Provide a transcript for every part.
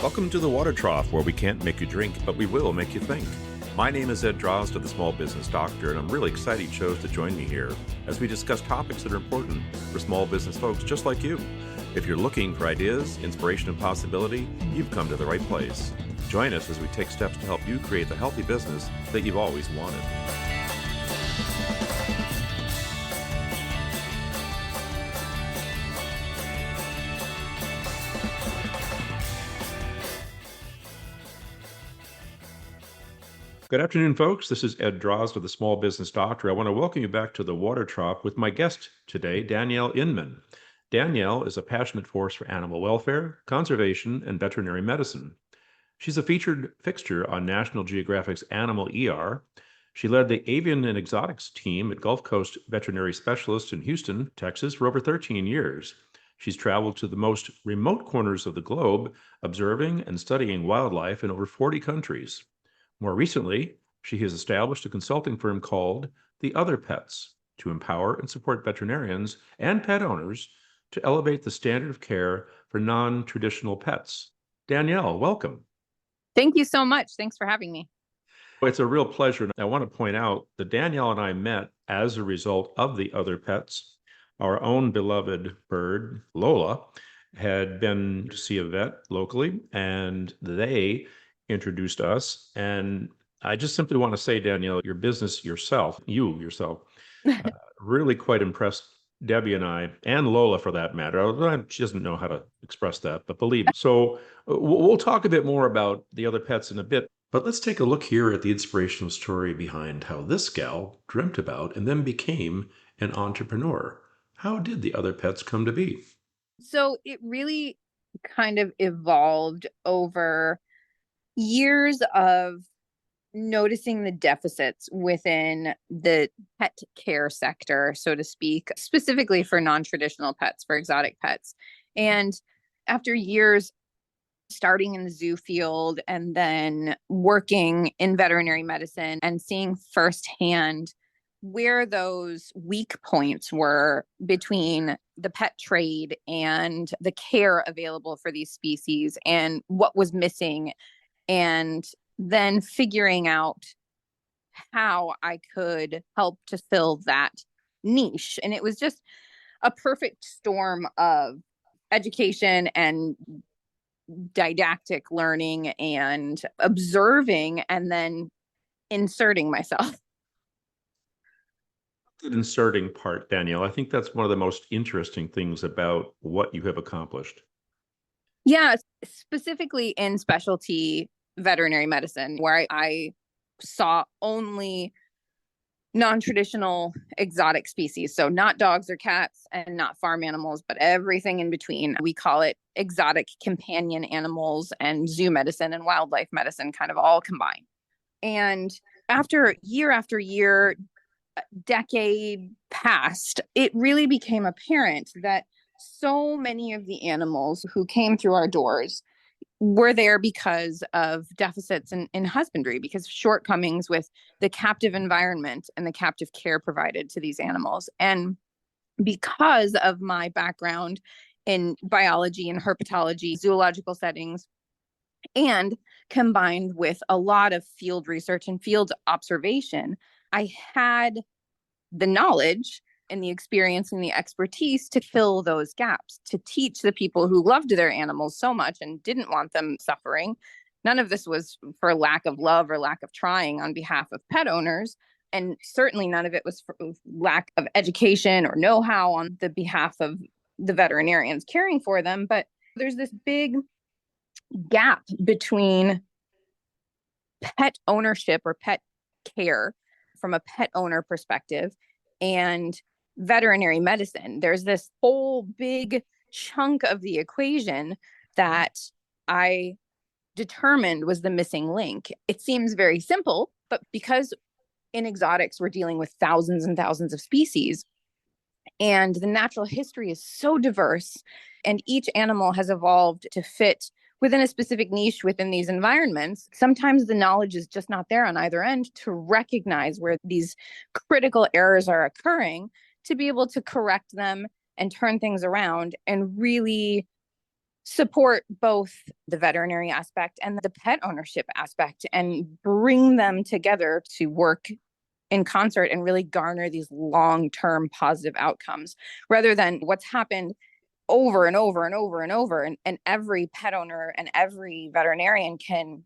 Welcome to the Water Trough, where we can't make you drink, but we will make you think. My name is Ed Drozd of the Small Business Doctor, and I'm really excited you chose to join me here as we discuss topics that are important for small business folks just like you. If you're looking for ideas, inspiration, and possibility, you've come to the right place. Join us as we take steps to help you create the healthy business that you've always wanted. Good afternoon, folks. This is Ed Drozd of the Small Business Doctor. I want to welcome you back to the Water Trough with my guest today, Danielle Inman. Danielle is a passionate force for animal welfare, conservation, and veterinary medicine. She's a featured fixture on National Geographic's Animal ER. She led the avian and exotics team at Gulf Coast Veterinary Specialists in Houston, Texas, for over 13 years. She's traveled to the most remote corners of the globe, observing and studying wildlife in over 40 countries. More recently, she has established a consulting firm called The Other Pets to empower and support veterinarians and pet owners to elevate the standard of care for non-traditional pets. Danielle, welcome. Thank you so much. Thanks for having me. It's a real pleasure. I want to point out that Danielle and I met as a result of The Other Pets. Our own beloved bird, Lola, had been to see a vet locally, and they introduced us. And I just simply want to say, Danielle, your business yourself, really quite impressed Debbie and I, and Lola for that matter. She doesn't know how to express that, but believe me. So we'll talk a bit more about The Other Pets in a bit, but let's take a look here at the inspirational story behind how this gal dreamt about and then became an entrepreneur. How did The Other Pets come to be? So it really kind of evolved over years of noticing the deficits within the pet care sector, so to speak, specifically for non-traditional pets, for exotic pets. And after years starting in the zoo field and then working in veterinary medicine and seeing firsthand where those weak points were between the pet trade and the care available for these species and what was missing, and then figuring out how I could help to fill that niche. And it was just a perfect storm of education and didactic learning and observing and then inserting myself. The inserting part, Danielle, I think that's one of the most interesting things about what you have accomplished. Yeah, specifically in specialty veterinary medicine, where I saw only non-traditional exotic species. So not dogs or cats and not farm animals, but everything in between. We call it exotic companion animals and zoo medicine and wildlife medicine kind of all combined. And after year, decade passed, it really became apparent that so many of the animals who came through our doors were there because of deficits in husbandry, because of shortcomings with the captive environment and the captive care provided to these animals. And because of my background in biology and herpetology, zoological settings, and combined with a lot of field research and field observation, I had the knowledge and the experience and the expertise to fill those gaps, to teach the people who loved their animals so much and didn't want them suffering. None of this was for lack of love or lack of trying on behalf of pet owners. And certainly none of it was for lack of education or know-how on the behalf of the veterinarians caring for them. But there's this big gap between pet ownership or pet care from a pet owner perspective and veterinary medicine. There's this whole big chunk of the equation that I determined was the missing link. It seems very simple, but because in exotics we're dealing with thousands and thousands of species, and the natural history is so diverse, and each animal has evolved to fit within a specific niche within these environments, sometimes the knowledge is just not there on either end to recognize where these critical errors are occurring, to be able to correct them and turn things around and really support both the veterinary aspect and the pet ownership aspect and bring them together to work in concert and really garner these long-term positive outcomes rather than what's happened over and over and over and over. And every pet owner and every veterinarian can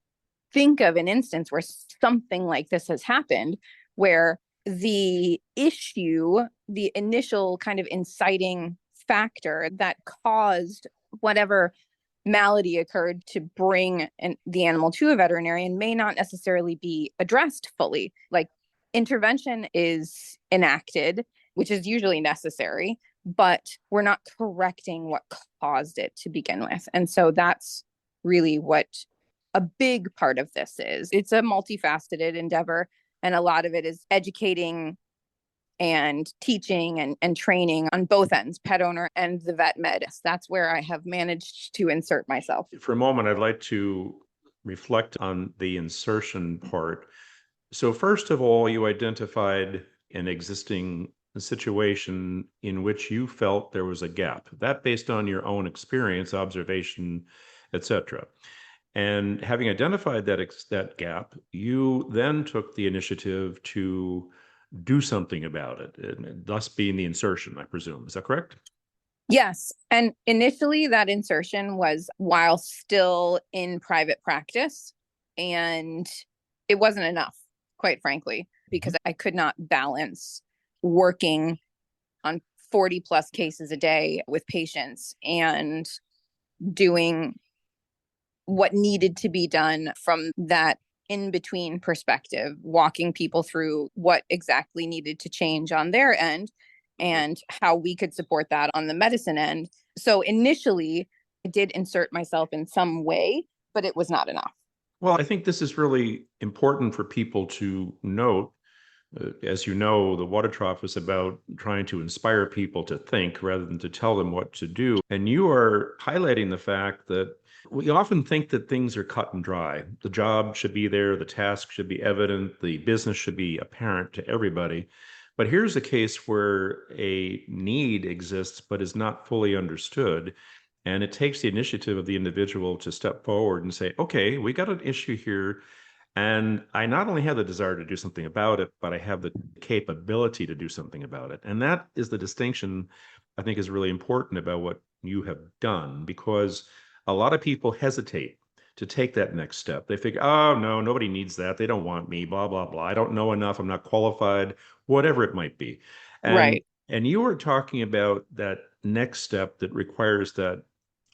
think of an instance where something like this has happened, where the issue, the initial kind of inciting factor that caused whatever malady occurred to bring the animal to a veterinarian may not necessarily be addressed fully. Like intervention is enacted, which is usually necessary, but we're not correcting what caused it to begin with. And so that's really what a big part of this is. It's a multifaceted endeavor, and a lot of it is educating and teaching and training on both ends, pet owner and the vet med. That's where I have managed to insert myself. For a moment, I'd like to reflect on the insertion part. So first of all, you identified an existing situation in which you felt there was a gap, that based on your own experience, observation, etc. And having identified that gap, you then took the initiative to do something about it, and thus being the insertion, I presume. Is that correct? Yes. And initially, that insertion was while still in private practice. And it wasn't enough, quite frankly, because I could not balance working on 40 plus cases a day with patients and doing what needed to be done from that in between perspective, walking people through what exactly needed to change on their end and how we could support that on the medicine end. So initially, I did insert myself in some way, but it was not enough. Well, I think this is really important for people to note. As you know, the water trough is about trying to inspire people to think rather than to tell them what to do. And you are highlighting the fact that we often think that things are cut and dry. The job should be there, the task should be evident, the business should be apparent to everybody. But here's a case where a need exists but is not fully understood. And it takes the initiative of the individual to step forward and say, okay, we got an issue here. And I not only have the desire to do something about it, but I have the capability to do something about it. And that is the distinction I think is really important about what you have done, because a lot of people hesitate to take that next step. They think, oh, no, nobody needs that. They don't want me, blah, blah, blah. I don't know enough. I'm not qualified, whatever it might be. Right. And you were talking about that next step that requires that,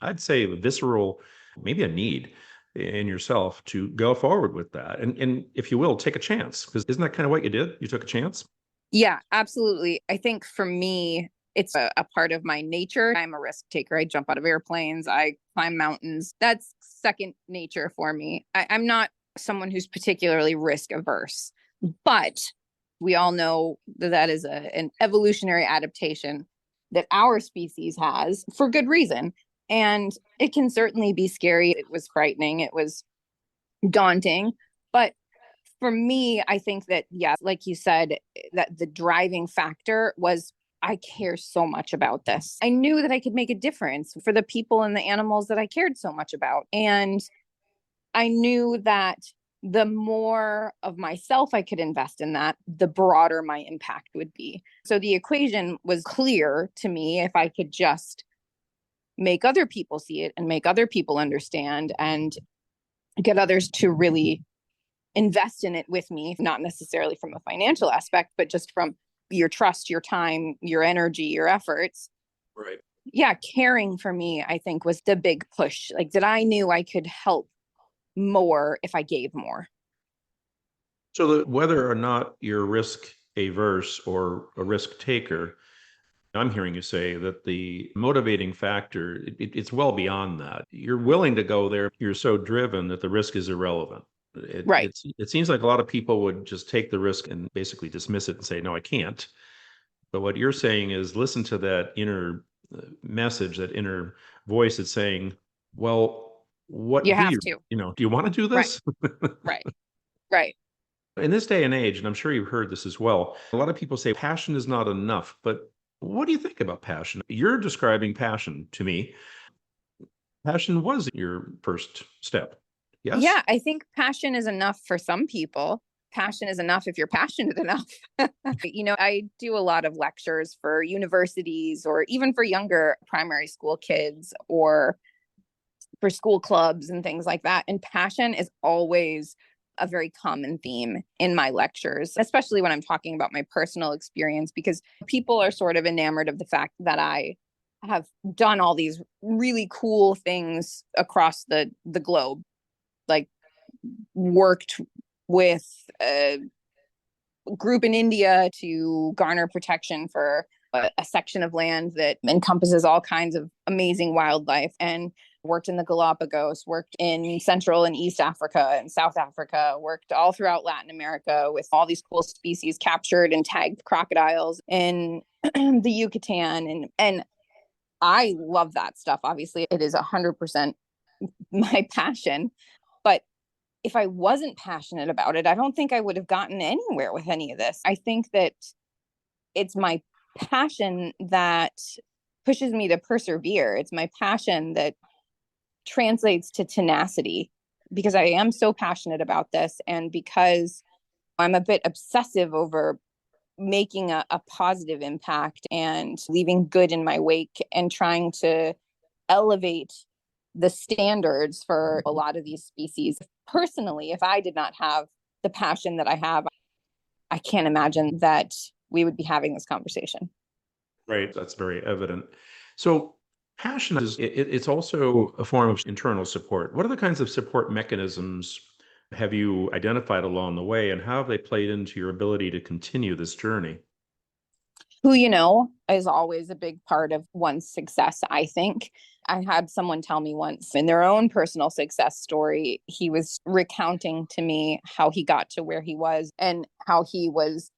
I'd say, visceral, maybe a need in yourself to go forward with that. And if you will, take a chance, because isn't that kind of what you did? You took a chance? Yeah, absolutely. I think for me, it's a part of my nature. I'm a risk taker. I jump out of airplanes. I climb mountains. That's second nature for me. I'm not someone who's particularly risk averse, but we all know that that is an evolutionary adaptation that our species has for good reason. And it can certainly be scary. It was frightening. It was daunting. But for me, I think that, yeah, like you said, that the driving factor was I care so much about this. I knew that I could make a difference for the people and the animals that I cared so much about. And I knew that the more of myself I could invest in that, the broader my impact would be. So the equation was clear to me if I could just make other people see it and make other people understand and get others to really invest in it with me, not necessarily from a financial aspect, but just from your trust, your time, your energy, your efforts. Right. Yeah, caring for me, I think, was the big push. Like that I knew I could help more if I gave more. So that whether or not you're risk averse or a risk taker, I'm hearing you say that the motivating factor, it's well beyond that. You're willing to go there. You're so driven that the risk is irrelevant. Right. It seems like a lot of people would just take the risk and basically dismiss it and say, no, I can't. But what you're saying is listen to that inner message, that inner voice that's saying, well, You what have to. do you want to do Right. this? Right. Right. In this day and age, and I'm sure you've heard this as well, a lot of people say passion is not enough. But what do you think about passion? You're describing passion to me. passion was your first step. Yes? Yeah, I think passion is enough for some people. Passion is enough if you're passionate enough. I do a lot of lectures for universities or even for younger primary school kids or for school clubs and things like that. And passion is always a very common theme in my lectures, especially when I'm talking about my personal experience, because people are sort of enamored of the fact that I have done all these really cool things across the globe, like worked with a group in India to garner protection for a section of land that encompasses all kinds of amazing wildlife, and worked in the Galapagos, worked in Central and East Africa and South Africa, worked all throughout Latin America with all these cool species, captured and tagged crocodiles in the Yucatan. And I love that stuff. Obviously, it is 100% my passion. But if I wasn't passionate about it, I don't think I would have gotten anywhere with any of this. I think that it's my passion that pushes me to persevere. It's my passion that translates to tenacity, because I am so passionate about this, and because I'm a bit obsessive over making a positive impact and leaving good in my wake and trying to elevate the standards for a lot of these species. Personally, if I did not have the passion that I have, I can't imagine that we would be having this conversation. Right. That's very evident. So passion it's also a form of internal support. What are the kinds of support mechanisms have you identified along the way, and how have they played into your ability to continue this journey? Who you know is always a big part of one's success, I think. I had someone tell me once in their own personal success story, he was recounting to me how he got to where he was and how he was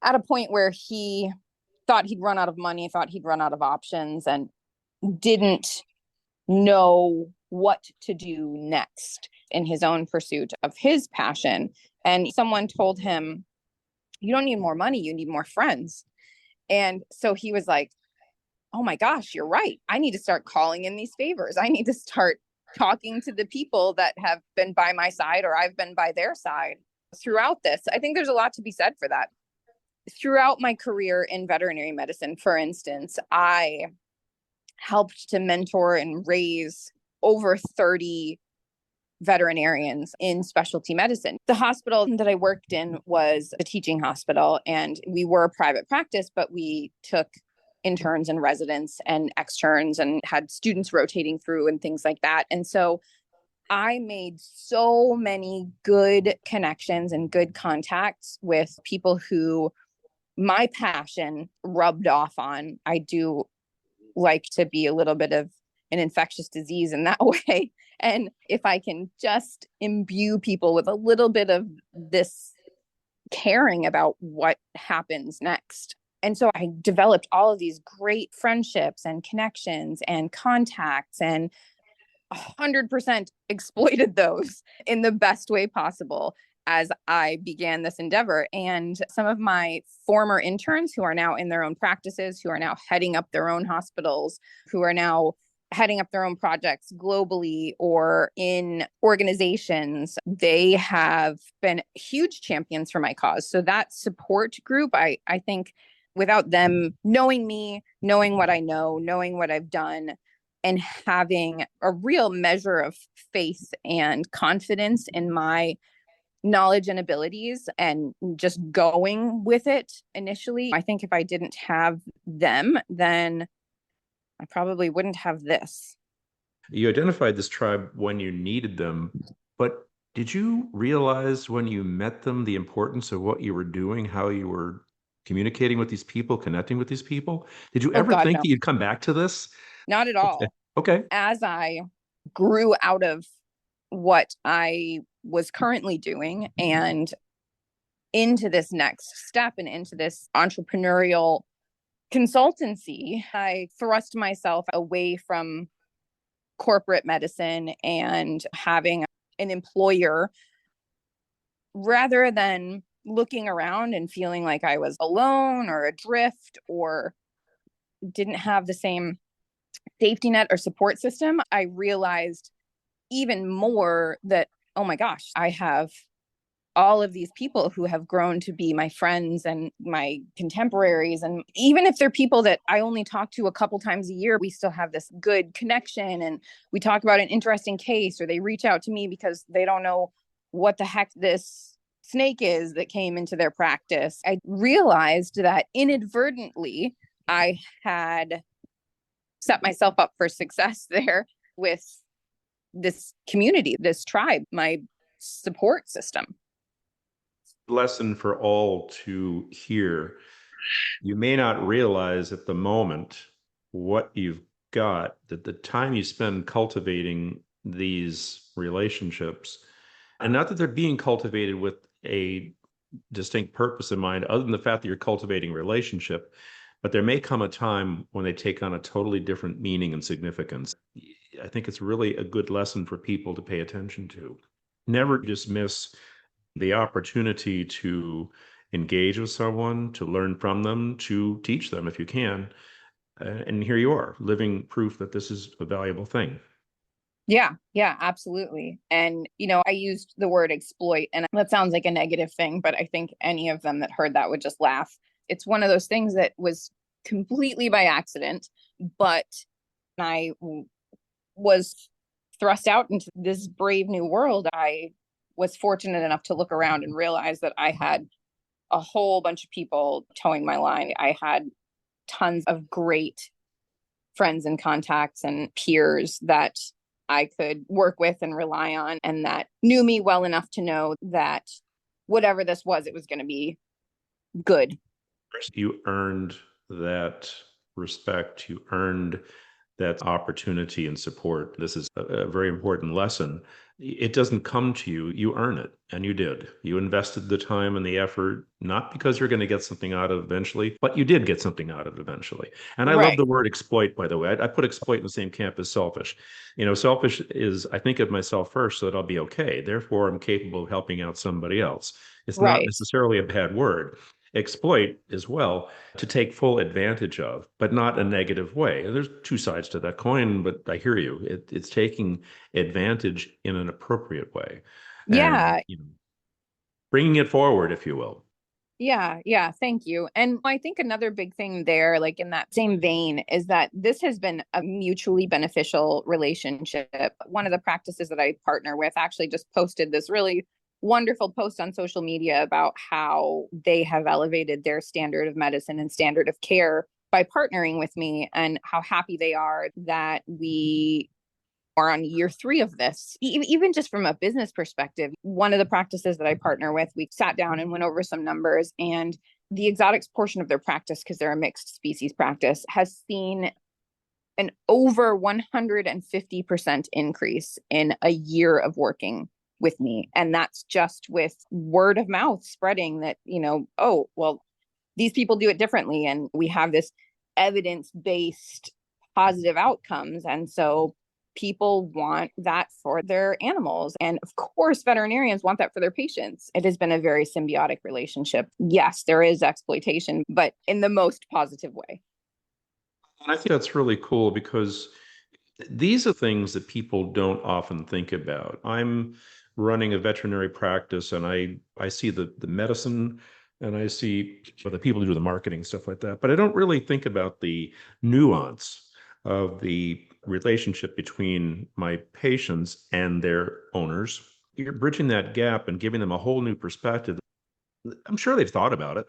at a point where he thought he'd run out of money, thought he'd run out of options, and didn't know what to do next in his own pursuit of his passion. And someone told him, "You don't need more money, you need more friends." And so he was like, "Oh my gosh, you're right. I need to start calling in these favors. I need to start talking to the people that have been by my side, or I've been by their side throughout this." I think there's a lot to be said for that. Throughout my career in veterinary medicine, for instance, I helped to mentor and raise over 30 veterinarians in specialty medicine. The hospital that I worked in was a teaching hospital, and we were a private practice, but we took interns and residents and externs and had students rotating through and things like that. And so I made so many good connections and good contacts with people who my passion rubbed off on. I do like to be a little bit of an infectious disease in that way. And if I can just imbue people with a little bit of this caring about what happens next. And so I developed all of these great friendships and connections and contacts, and 100% exploited those in the best way possible as I began this endeavor. And some of my former interns who are now in their own practices, who are now heading up their own hospitals, who are now heading up their own projects globally or in organizations, they have been huge champions for my cause. So that support group, I think without them knowing me, knowing what I know, knowing what I've done, and having a real measure of faith and confidence in my knowledge and abilities and just going with it initially, I think if I didn't have them, then I probably wouldn't have this. You identified this tribe when you needed them, but did you realize when you met them the importance of what you were doing, how you were communicating with these people, connecting with these people? Did you Oh ever God, think no, that you'd come back to this? not at Okay. all. Okay. As I grew out of what I was currently doing and into this next step and into this entrepreneurial consultancy, I thrust myself away from corporate medicine and having an employer, rather than looking around and feeling like I was alone or adrift or didn't have the same safety net or support system, I realized even more that, oh my gosh, I have all of these people who have grown to be my friends and my contemporaries. And even if they're people that I only talk to a couple times a year, we still have this good connection. And we talk about an interesting case, or they reach out to me because they don't know what the heck this snake is that came into their practice. I realized that inadvertently I had set myself up for success there with this community, this tribe, my support system. Lesson for all to hear. You may not realize at the moment what you've got, that the time you spend cultivating these relationships, and not that they're being cultivated with a distinct purpose in mind, other than the fact that you're cultivating relationship, but there may come a time when they take on a totally different meaning and significance. I think it's really a good lesson for people to pay attention to. Never dismiss the opportunity to engage with someone, to learn from them, to teach them if you can. And here you are, living proof that this is a valuable thing. Yeah, absolutely. And, I used the word exploit, and that sounds like a negative thing, but I think any of them that heard that would just laugh. It's one of those things that was completely by accident, but I was thrust out into this brave new world. I was fortunate enough to look around and realize that I had a whole bunch of people towing my line. I had tons of great friends and contacts and peers that I could work with and rely on, and that knew me well enough to know that whatever this was, it was going to be good. You earned that respect. You earned that opportunity and support. This is a very important lesson. It doesn't come to you, you earn it. And you did. You invested the time and the effort, not because you're going to get something out of it eventually, but you did get something out of it eventually. And I love Right. the word exploit, by the way. I put exploit in the same camp as selfish. Selfish is I think of myself first so that I'll be okay. Therefore, I'm capable of helping out somebody else. It's not Right. necessarily a bad word. Exploit as well, to take full advantage of, but not a negative way. There's two sides to that coin, but I hear you. It's taking advantage in an appropriate way, and Yeah. bringing it forward, if you will. Yeah. Thank you. And I think another big thing there, like in that same vein, is that this has been a mutually beneficial relationship. One of the practices that I partner with actually just posted this really wonderful post on social media about how they have elevated their standard of medicine and standard of care by partnering with me, and how happy they are that we are on year 3 of this. Even just from a business perspective, one of the practices that I partner with, we sat down and went over some numbers, and the exotics portion of their practice, because they're a mixed species practice, has seen an over 150% increase in a year of working with me. And that's just with word of mouth spreading that, oh, well, these people do it differently. And we have this evidence-based positive outcomes. And so people want that for their animals. And of course, veterinarians want that for their patients. It has been a very symbiotic relationship. Yes, there is exploitation, but in the most positive way. And I think that's really cool because these are things that people don't often think about. I'm running a veterinary practice, and I see the medicine, and I see the people who do the marketing, stuff like that. But I don't really think about the nuance of the relationship between my patients and their owners. You're bridging that gap and giving them a whole new perspective. I'm sure they've thought about it,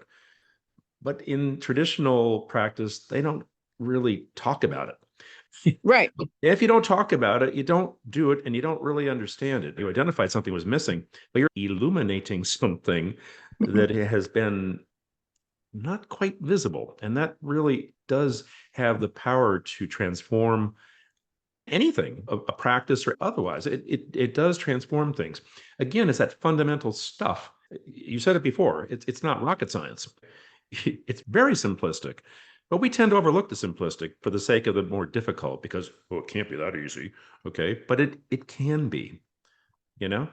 but in traditional practice, they don't really talk about it. Right. If you don't talk about it, you don't do it, and you don't really understand it. You identified something was missing, but you're illuminating something that has been not quite visible. And that really does have the power to transform anything, a practice or otherwise. It does transform things. Again, it's that fundamental stuff. You said it before. It's not rocket science. It's very simplistic, but we tend to overlook the simplistic for the sake of the more difficult because, well, it can't be that easy. Okay. But it can be, you know?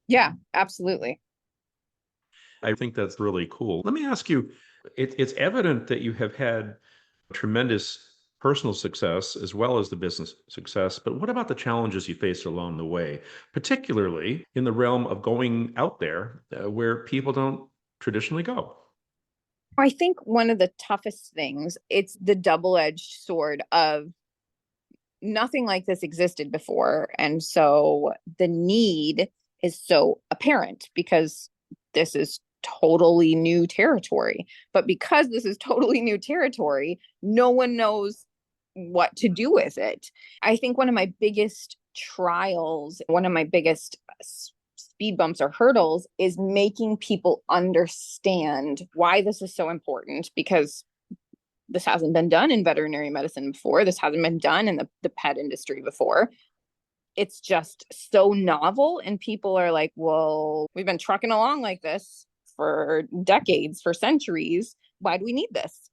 Yeah, absolutely. I think that's really cool. Let me ask you, it's evident that you have had tremendous personal success as well as the business success. But what about the challenges you faced along the way, particularly in the realm of going out there where people don't traditionally go? I think one of the toughest things, it's the double-edged sword of nothing like this existed before. And so the need is so apparent because this is totally new territory. But because this is totally new territory, no one knows what to do with it. I think one of my biggest trials, one of my biggest speed bumps or hurdles is making people understand why this is so important, because this hasn't been done in veterinary medicine before. This hasn't been done in the pet industry before. It's just so novel. And people are like, well, we've been trucking along like this for decades, for centuries. Why do we need this?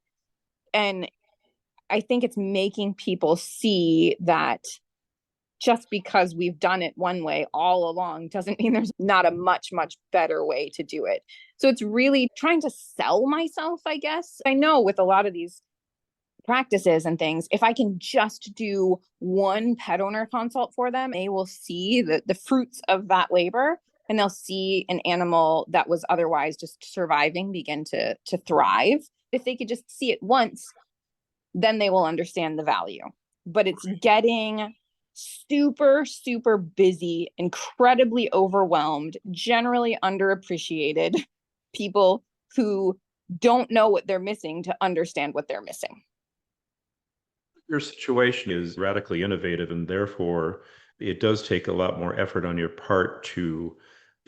And I think it's making people see that just because we've done it one way all along doesn't mean there's not a much, much better way to do it. So it's really trying to sell myself, I guess. I know with a lot of these practices and things, if I can just do one pet owner consult for them, they will see the fruits of that labor, and they'll see an animal that was otherwise just surviving begin to thrive. If they could just see it once, then they will understand the value. But it's getting super, super busy, incredibly overwhelmed, generally underappreciated people who don't know what they're missing to understand what they're missing. Your situation is radically innovative, and therefore it does take a lot more effort on your part to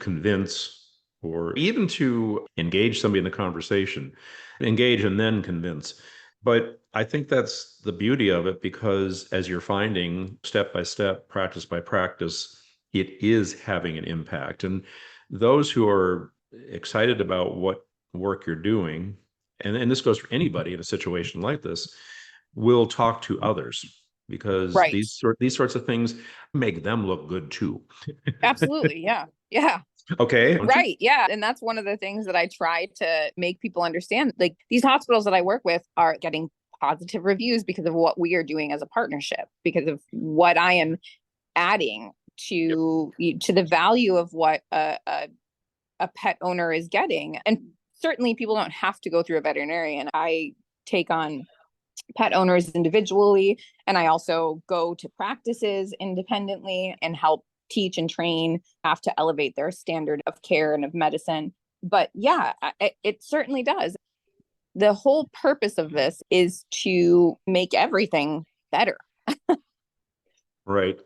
convince or even to engage somebody in the conversation, engage and then convince. But I think that's the beauty of it, because as you're finding step by step, practice by practice, it is having an impact. And those who are excited about what work you're doing, and this goes for anybody in a situation like this, will talk to others, because Right. these sorts of things make them look good too. Absolutely. Yeah. Yeah. Okay, don't you? Right. Yeah. And that's one of the things that I try to make people understand. Like, these hospitals that I work with are getting positive reviews because of what we are doing as a partnership, because of what I am adding Yep. to the value of what a pet owner is getting. And certainly people don't have to go through a veterinarian. I take on pet owners individually, and I also go to practices independently and help teach and train, have to elevate their standard of care and of medicine. But yeah, it certainly does. The whole purpose of this is to make everything better. Right.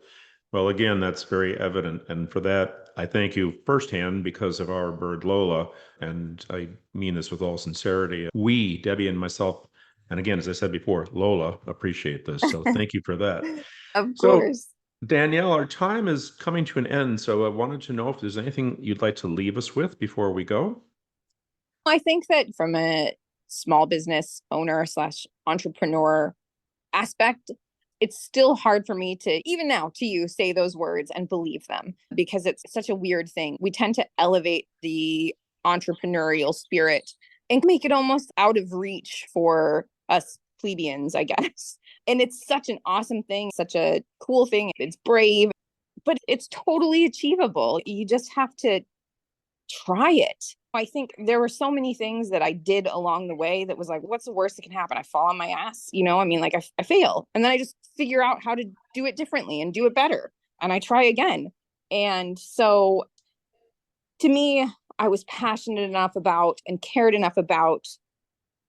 Well, again, that's very evident. And for that, I thank you firsthand because of our bird Lola. And I mean this with all sincerity. We, Debbie and myself, and again, as I said before, Lola, appreciate this. So thank you for that. Of So, course. Danielle, our time is coming to an end. So I wanted to know if there's anything you'd like to leave us with before we go. I think that from a small business owner slash entrepreneur aspect, it's still hard for me to, even now to you, say those words and believe them, because it's such a weird thing. We tend to elevate the entrepreneurial spirit and make it almost out of reach for us plebeians, I guess. And it's such an awesome thing, such a cool thing. It's brave, but it's totally achievable. You just have to try it. I think there were so many things that I did along the way that was like, what's the worst that can happen? I fall on my ass, I mean, like I fail. And then I just figure out how to do it differently and do it better. And I try again. And so to me, I was passionate enough about and cared enough about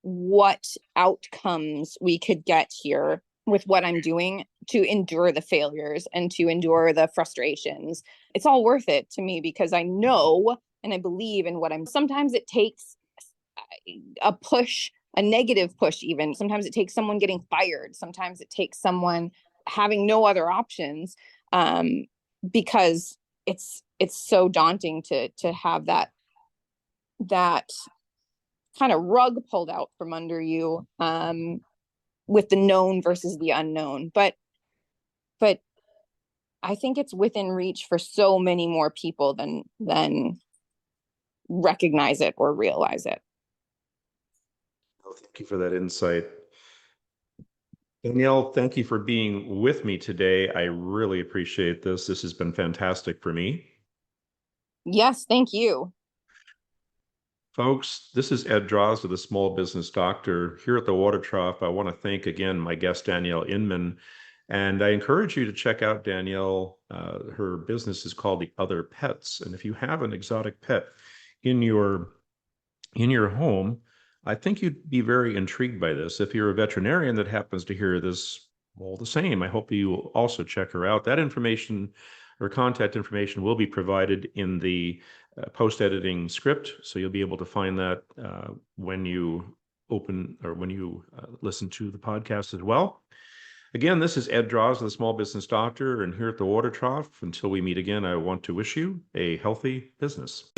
what outcomes we could get here with what I'm doing to endure the failures and to endure the frustrations. It's all worth it to me because I know and I believe in what I'm. Sometimes it takes a push, a negative push, even. Sometimes it takes someone getting fired. Sometimes it takes someone having no other options, because it's so daunting to have that kind of rug pulled out from under you, with the known versus the unknown. But I think it's within reach for so many more people than recognize it or realize it. Well, thank you for that insight. Danielle, thank you for being with me today. I really appreciate this. This has been fantastic for me. Yes, thank you. Folks, this is Ed Draws with the Small Business Doctor. Here at the Water Trough, I want to thank again my guest, Danielle Inman. And I encourage you to check out Danielle. Her business is called The Other Pets. And if you have an exotic pet in your home, I think you'd be very intrigued by this. If you're a veterinarian that happens to hear this, all the same, I hope you will also check her out. That information or contact information will be provided in the post-editing script, so you'll be able to find that when you open or when you listen to the podcast as well. Again, this is Ed Draws, the Small Business Doctor, and here at the Water Trough, until we meet again, I want to wish you a healthy business.